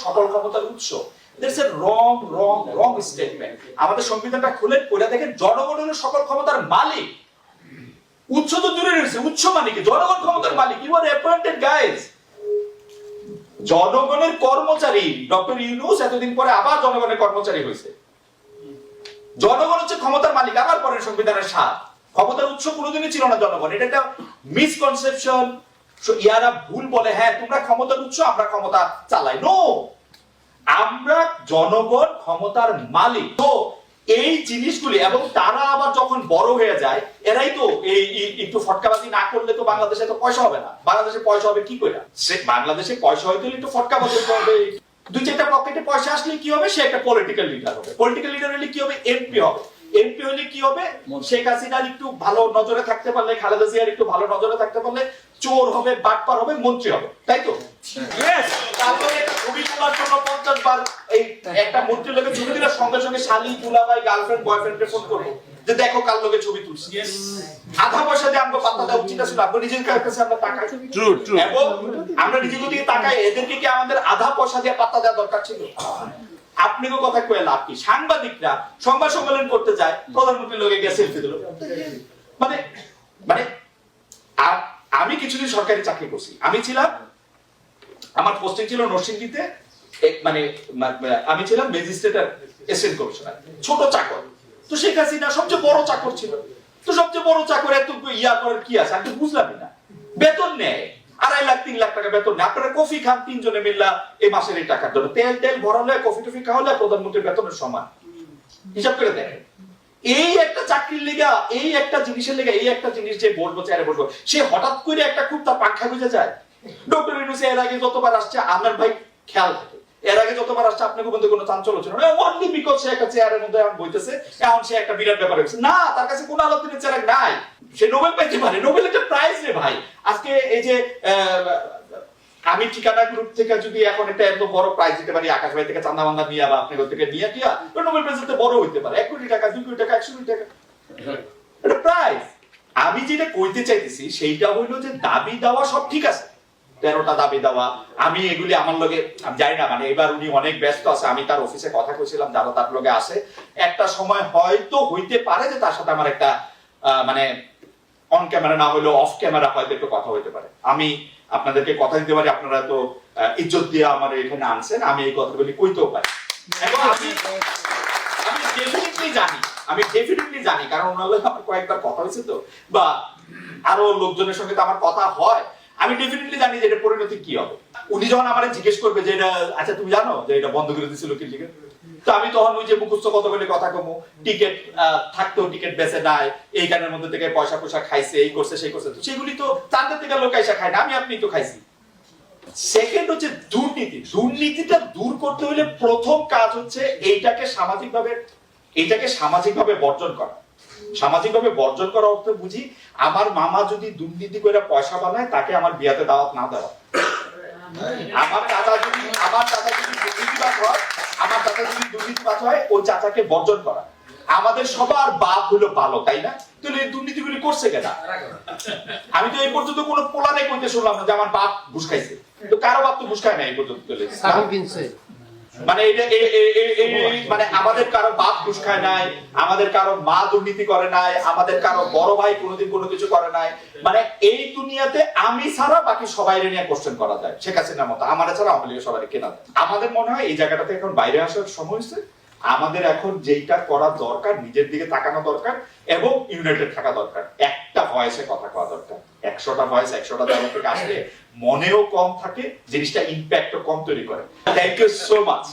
সকল ক্ষমতার উৎস। That's a wrong statement. আমাদের সংবিধানটা খুলে পড়ে দেখেন, জনগণ হলো সকল ক্ষমতার মালিক। উৎস তো দূরে রয়েছে, উৎস মানে কি? জনগণ ক্ষমতার মালিক। You are appointed guys. জনগণের কর্মচারী ডক্টর ইউনূস এতদিন পরে আবার জনগণের কর্মচারী হয়েছে। জনগণ হচ্ছে ক্ষমতার মালিক। আবার পরের সংবিধানের স্বাদ, ক্ষমতার উৎস কোনোদিনই ছিল না জনগণ। এটা একটা মিসকনসেপশন। ইয়ারা ভুল বলে, হ্যাঁ তোমরা ক্ষমতার উৎস, আমরা ক্ষমতা চালাই। নো, আমরা জনগণ ক্ষমতার মালিক। তো এই জিনিসগুলি, এবং তারা আবার যখন বড় হয়ে যায়, এরাই তো এই একটু ফটকাবাজি না করলে তো বাংলাদেশে তো পয়সা হবে না। বাংলাদেশে পয়সা হবে কি করে? সে বাংলাদেশে পয়সা হইতে হলে একটু ফটকাবাজি হবে। দুই চারটা পকেটে পয়সা আসলে কি হবে? সে একটা পলিটিক্যাল লিডার হবে। পলিটিক্যাল লিডার হলে কি হবে? এমপি হবে। এমপি হলে কি হবে? শেখ হাসিনার একটু ভালো নজরে থাকতে পারলে, খালেদা জিয়ার একটু ভালো নজরে থাকতে পারলে চোর হবে, বাটপার হবে, মন্ত্রী হবে। তাই তো? তারপরে ছবি তোলার জন্য 50 বার এই একটা মন্ত্রীর লোকের ছবি দিলে সঙ্গে সঙ্গে শালি, দুলাভাই, গার্লফ্রেন্ড, বয়ফ্রেন্ডকে ফোন করবো যে দেখো কার লোকের ছবি তুলছি। আধা পয়সা দিয়ে আমাকে পাত্তা দেওয়া উচিত ছিল। আপনি নিজের কাছে আমরা তাকাই, এবং আমরা নিজের দিকে তাকাই, এদেরকে কি আমাদের আধা পয়সা দিয়ে পাত্তা দেওয়া দরকার ছিল? আপনাকে কথা কয়ে লাভ কি? সাংবাদিকরা সংবাদ সম্মেলন করতে যায়, প্রধানমন্ত্রীর লোকে গিয়ে সেলফি দিল। মানে মানে আমি কিছুদিন সরকারি চাকরি করছি। আমি ছিলাম, আমার পোস্টিং ছিল নরসিংদীতে, মানে আমি ছিলাম ম্যাজিস্ট্রেট আর অ্যাসিস্ট্যান্ট কমিশনার, ছোট চাকর। তো শেখ হাসিনা সবচেয়ে বড় চাকর ছিল। তো সবচেয়ে বড় চাকর এত ইয়া করার কি আছে? আমি তো বুঝলামই না। বেতন নেয় 2.5 লাখ 3 লাখ টাকা বেতন নেয়। আপনারা কফি খান তিনজনে মিল্লা এই মাসের এই টাকার জন্য, তেল ভরালে, কফি টফি খাওয়ালে প্রধানমন্ত্রীর বেতনের সমান। হিসাব করে দেখেন। এই একটা চাকরির লেগা, এই একটা জিনিসের লেগা, এই একটা জিনিস যে বসবো, চেয়ারে বসবো, সে হঠাৎ করে একটা খুব তার পাংখা গুঁজে যায়। ডক্টর ইউনূস এর আগে যতবার আসছে আমার ভাই খেয়াল থাকে, এর আগে যতবার আসছে আপনাকে বলতে কোনো চাঞ্চল্য ছিল না, অনলি বিকজ সে একটা চেয়ারের মধ্যে এখন বইতেছে, এখন সে একটা বিরাট ব্যাপার হয়েছে। না, তার কাছে কোনো আলোচনার চেয়ার নাই। সে নোবেল পাইতে পারে, নোবেল একটা প্রাইজ রে ভাই। আজকে এই যে আমি ঠিকানা গ্রুপ থেকে যদি এখন একটা এত বড় প্রাইজ দিতে পারি, আকাশ ভাই থেকে চান্দা মান্দা নিয়ে বা আপনার থেকে নিয়ে টিয়া, নোবেল প্রাইজ বড় হইতে পারে। 1 কোটি টাকা, 2 কোটি টাকা, 100 কোটি টাকা, এটা প্রাইজ। আমি যেটা কইতে চাইতেছি সেইটা হইলো যে দাবি দেওয়া সব ঠিক আছে, 13টা দাবি দেওয়া, আমি এগুলি আমার লগে আমি জানি না, মানে এবার উনি অনেক ব্যস্ত আছে। আমি তার অফিসে কথা কইছিলাম, যারা তার লগে আসে, একটা সময় হয়তো হইতে পারে যে তার সাথে আমার একটা মানে অন ক্যামেরা না হইলেও অফ ক্যামেরা হয়তো একটু কথা হইতে পারে। আমি আপনাদেরকে কথা দিতে পারি, আপনারা তো ইজ্জত দিয়ে আমার এখানে আনছেন, আমি এই কথাগুলি কইতেও পারি। এবং আমি ডেফিনেটলি জানি, কারণ ওনার লগে আমার কয়েকবার কথা হয়েছে তো, বা আরো লোকজনের সঙ্গে তো আমার কথা হয়। আমি ডেফিনেটলি জানি যে এটা পরিণতি কি হবে। উনি যখন আমারে জিজ্ঞেস করবে যে এটা, আচ্ছা তুমি জানো যে এটা বন্ধ করে দিছিল কি লিখে, তো আমি তখন ওই যে মুখস্থ কত বলে কথা কমু, টিকিট থাকতেও টিকিট বেচে নাই, এই কারণের মধ্যে থেকে পয়সা খাইছে, এই করছে সেই করছে, তো সেগুলি তো চাঁদের থেকে লোক আইসা খায় না, আমি আপনি তো খাইছি। সেকেন্ড হচ্ছে দুর্নীতি। দুর্নীতিটা দূর করতে হলে প্রথম কাজ হচ্ছে এইটাকে সামাজিকভাবে বর্জন করা। সামাজিকভাবে বর্জন করা অর্থ বুঝি, আমার মামা যদি দুর্নীতি করে পয়সা বানায়, তাকে আমার বিয়াতে দাওয়াত না দেওয়া। আমার চাচা যদি দুর্নীতিবাজ হয়, ওই চাচাকে বর্জন করা। আমাদের সবার বাপ হলো ভালো, তাই না? তাহলে এই দুর্নীতিগুলি করছে কেন? আমি তো এই পর্যন্ত কোনো পোলারে কইতে শুনলাম না যে আমার বাপ ঘুষ খাইছে। তো কারো বাপ তো ঘুষ খায় না এই পর্যন্ত। মানে মানে আমাদের কারো বাপ ঘুষ খায় নাই, আমাদের কারো মা দুর্নীতি করে নাই, আমাদের কারো বড় ভাই কোনোদিন কোনো কিছু করে নাই। মানে এই দুনিয়াতে আমি ছাড়া বাকি সবাই নিয়ে কোশ্চেন করা যায়। শেখ হাসিনার মতো আমার ছাড়া আওয়ামী লীগের সবাই কেনা যায়। আমাদের মনে হয় এই জায়গাটাতে এখন বাইরে আসার সময় হয়েছে। আমাদের এখন যেইটা করা দরকার, নিজের দিকে তাকানো দরকার এবং ইউনাইটেড থাকা দরকার। একটা ভয়েসে কথা কওয়া দরকার। 100টা ভয়েস 100টা জায়গা থেকে আসলে মনেও কম থাকে, জিনিসটা ইম্প্যাক্টও কম তৈরি করে। Thank you so much.